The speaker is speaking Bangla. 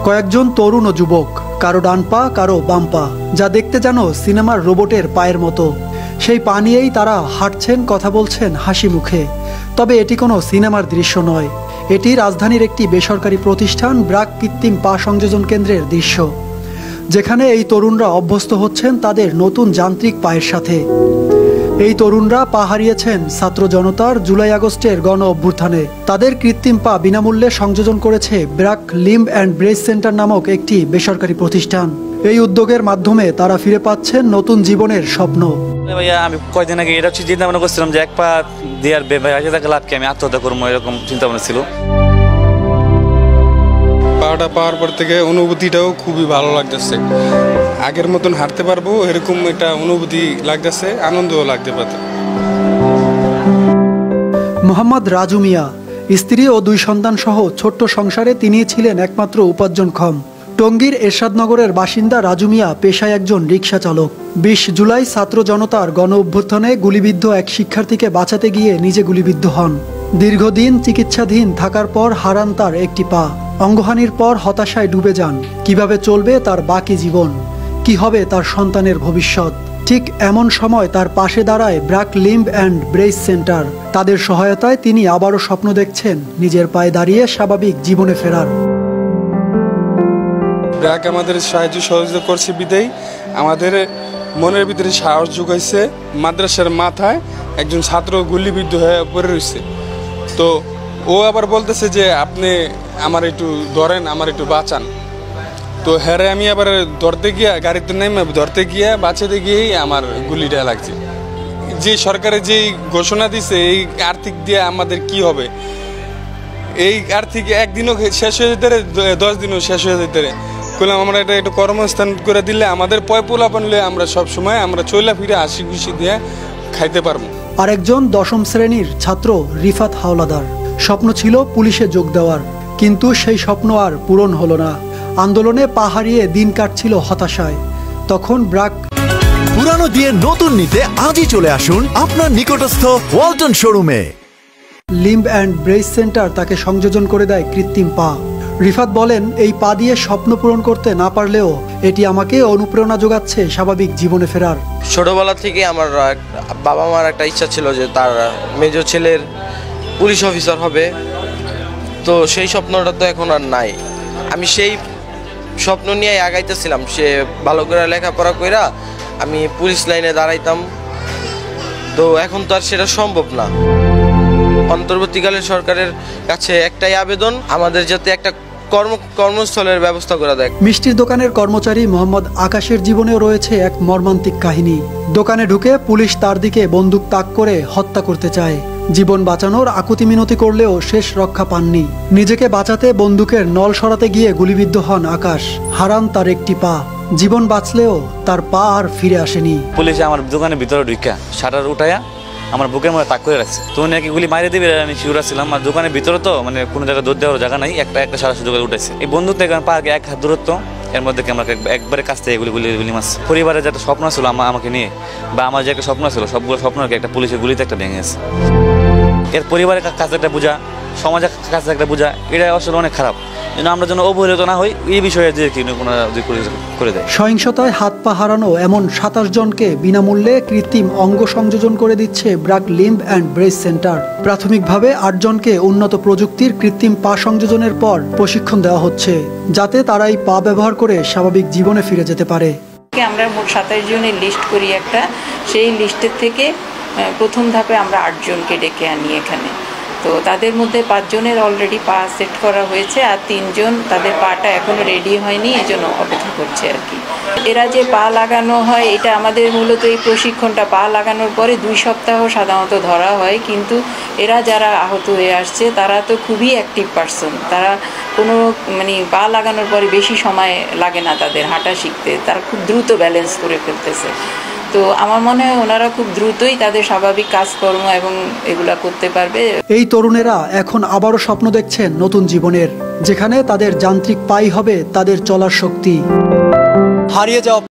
কয়েকজন তরুণ ও যুবক, কারো ডান পা কারো বাম পা, যা দেখতে যেন সিনেমার রোবটের পায়ের মতো। সেই পা নিয়েই তারা হাঁটছেন, কথা বলছেন হাসি মুখে। তবে এটি কোনো সিনেমার দৃশ্য নয়, এটি রাজধানীর একটি বেসরকারি প্রতিষ্ঠান ব্র্যাক কৃত্রিম পা সংযোজন কেন্দ্রের দৃশ্য, যেখানে এই তরুণরা অভ্যস্ত হচ্ছেন তাদের নতুন যান্ত্রিক পায়ের সাথে। এই তরুণরা পা হারিয়েছেন ছাত্র জনতার জুলাই আগস্টের গণ অভ্যুত্থানে। তাদের কৃত্রিম পা বিনামূল্যে সংযোজন করেছে BRAC limb and brace centre নামক একটি বেসরকারি প্রতিষ্ঠান। এই উদ্যোগের মাধ্যমে তারা ফিরে পাচ্ছেন নতুন জীবনের স্বপ্ন। ভাইয়া, আমি কয়েকদিন আগে এটা চিন্তা ভাবনা করছিলাম যে এক পা দিয়ে আর বেঁচে থাকা লাভকে, আমি আত্মহত্যা করবো, এরকম চিন্তা ভাবনা ছিল। পাটা পাওয়ার পর থেকে অনুভূতিটাও খুবই ভালো লাগতেছে। আগের মতন হাঁটতে পারবো এরকম একটা অনুভূতি লাগতেছে, আনন্দও লাগতে পারে। মোহাম্মদ রাজু মিয়া স্ত্রী ও 2 সন্তান সহ ছোট্ট সংসারে তিনি ছিলেন একমাত্র উপার্জনক্ষম। টঙ্গীর এরশাদনগরের বাসিন্দা রাজু মিয়া পেশায় একজন রিকশা চালক। 20 জুলাই ছাত্র জনতার গণ অভ্যুত্থানে গুলিবিদ্ধ এক শিক্ষার্থীকে বাঁচাতে গিয়ে নিজে গুলিবিদ্ধ হন। দীর্ঘদিন চিকিৎসাধীন থাকার পর হারান তার একটি পা। অঙ্গহানির পর হতাশায় ডুবে যান। কিভাবে চলবে তার বাকি জীবন, কি হবে তার সন্তানের ভবিষ্যৎ। ঠিক এমন সময় তার পাশে দাঁড়ায় BRAC limb and brace centre. তাদের সহায়তায় তিনি আবারও স্বপ্ন দেখছেন নিজের পায়ে দাঁড়িয়ে স্বাভাবিক জীবনে ফেরার। ব্র্যাক আমাদের সাহায্য সহযোগিতা করছে বিদায় আমাদের মনের ভিতরে সাহস যোগাইছে। মাদ্রাসার মাথায় একজন ছাত্র গুলিবিদ্ধ হয়ে পড়ে রয়েছে, তো ও আবার বলতেছে যে আপনি আমার একটু ধরেন, আমার একটু বাঁচান। তো হ্যাঁ, আমি আবার ধরতে গিয়া গাড়িতে নেমে ধরতে গিয়া বাঁচাতে গিয়েই আমার গুলিটা লাগছে। যে সরকারের যেই ঘোষণা দিছে এই আর্থিক দিয়ে আমাদের কি হবে, এই আর্থিক একদিনও শেষ হয়ে যেতে, 10 দিনও শেষ হয়ে যেতে বললাম আমরা এটা একটু কর্মস্থান করে দিলে আমাদের পয়পোলা বানলে আমরা সবসময় আমরা চইলা ফিরে হাসি খুশি দিয়ে খাইতে পারবো। আরেকজন 10ম শ্রেণীর ছাত্র রিফাত হাওলাদার। স্বপ্ন ছিল পুলিশে যোগ দেওয়ার, কিন্তু সেই স্বপ্ন আর পূরণ হলো না। আন্দোলনে পা হারিয়ে দিন কাটছিল হতাশায়। তখন ব্র্যাক পুরানো দিয়ে নতুন নিতে আজই চলে আসুন আপনার নিকটস্থ ওয়ালটন শোরুমে। লিম্ব অ্যান্ড ব্রেস সেন্টার তাকে সংযোজন করে দেয় কৃত্রিম পা। রিফাত বলেন, এই পা দিয়ে স্বপ্ন পূরণ করতে না পারলেও এটি আমাকে অনুপ্রেরণা যোগাচ্ছে স্বাভাবিক জীবনে ফেরার। ছোটবেলা থেকে আমার বাবা মার একটা ইচ্ছা ছিল যে তার মেজ ছেলের পুলিশ অফিসার হবে, তো সেই স্বপ্নটা তো এখন আর নাই। আমি সেই স্বপ্ন নিয়ে আগাইতেছিলাম, সে ভালো করে লেখাপড়া কইরা আমি পুলিশ লাইনে দাঁড়াইতাম, তো এখন তো আর সেটা সম্ভব না। অন্তর্বর্তীকালীন সরকারের কাছে একটাই আবেদন, আমাদের যাতে একটা কর্মস্থলের ব্যবস্থা করে দেয়। মিষ্টির দোকানের কর্মচারী মোহাম্মদ আকাশের জীবনেও রয়েছে এক মর্মান্তিক কাহিনী। দোকানে ঢুকে পুলিশ তার দিকে বন্দুক তাক করে হত্যা করতে চায়। জীবন বাঁচানোর আকুতি মিনতি করলেও শেষ রক্ষা পাননি। নিজেকে বাঁচাতে বন্দুকের নল সরাতে গিয়ে গুলিবিদ্ধ হন আকাশ, হারান তার একটি পা। জীবন বাঁচলেও তার পা আর ফিরে আসেনি। পুলিশে আমার দোকানের ভিতরে ঢুকা শাটার উঠাইয়া আমার বুকের মধ্যে তাক করে রাখছে। তো নাকি গুলি মারিয়ে দিবে আমি শিউরা ছিলাম। আর দোকানের ভিতরে তো মানে কোনো জায়গায় দৌড় দেওয়ার জায়গা নাই, একটা সারা সুযোগ উঠেছে। এই বন্দুক থেকে পার্কে 1 হাত দূরত্ব, এর মধ্যে আমরা একবারে কাছ থেকে গুলি মারছে। পরিবারের যে একটা স্বপ্ন ছিল আমাকে নিয়ে, বা আমার যে একটা স্বপ্ন ছিল, সবগুলো স্বপ্ন একটা পুলিশের গুলিতে একটা ভেঙে গেছে। এর পরিবারের কাছে একটা বোঝা, সমাজের কাছে একটা বোঝা, এটা আসলে অনেক খারাপ। আমরা যেন অবহেলিত না হই এই বিষয়ে যে করে দেয়। সহিংসতায় হাত পা হারানো এমন 27 জনকে বিনামূল্যে কৃত্রিম অঙ্গ সংযোজন করে দিচ্ছে BRAC limb and brace centre. প্রাথমিকভাবে 8 জনকে উন্নত প্রযুক্তির কৃত্রিম পা সংযোজনের পর প্রশিক্ষণ দেওয়া হচ্ছে, যাতে তারা এই পা ব্যবহার করে স্বাভাবিক জীবনে ফিরে যেতে পারে। আমরা মোট 27 জনের লিস্ট করি একটা, সেই লিস্টের থেকে প্রথম ধাপে আমরা 8 জনকে ডেকে আনি এখানে। তো তাদের মধ্যে 5 জনের অলরেডি পা সেট করা হয়েছে, আর 3 জন তাদের পাটা এখনো রেডি হয়নি, এই জন্য অপেক্ষা করছে আর কি। এরা যে পা লাগানো হয়, এটা আমাদের মূলত এই প্রশিক্ষণটা পা লাগানোর পরে 2 সপ্তাহ সাধারণত ধরা হয়, কিন্তু এরা যারা আহত হয়ে আসছে তারা তো খুবই অ্যাক্টিভ পারসন। তারা কোনো পা লাগানোর পরে বেশি সময় লাগে না তাদের হাঁটা শিখতে, তারা খুব দ্রুত ব্যালেন্স করে ফেলতেছে। তো আমার মনে হয় ওনারা খুব দ্রুতই তাদের স্বাভাবিক কাজকর্ম এবং এগুলা করতে পারবে। এই তরুণেরা এখন আবারও স্বপ্ন দেখছেন নতুন জীবনের, যেখানে তাদের যান্ত্রিক পাই হবে তাদের চলার শক্তি। হারিয়ে যাওয়া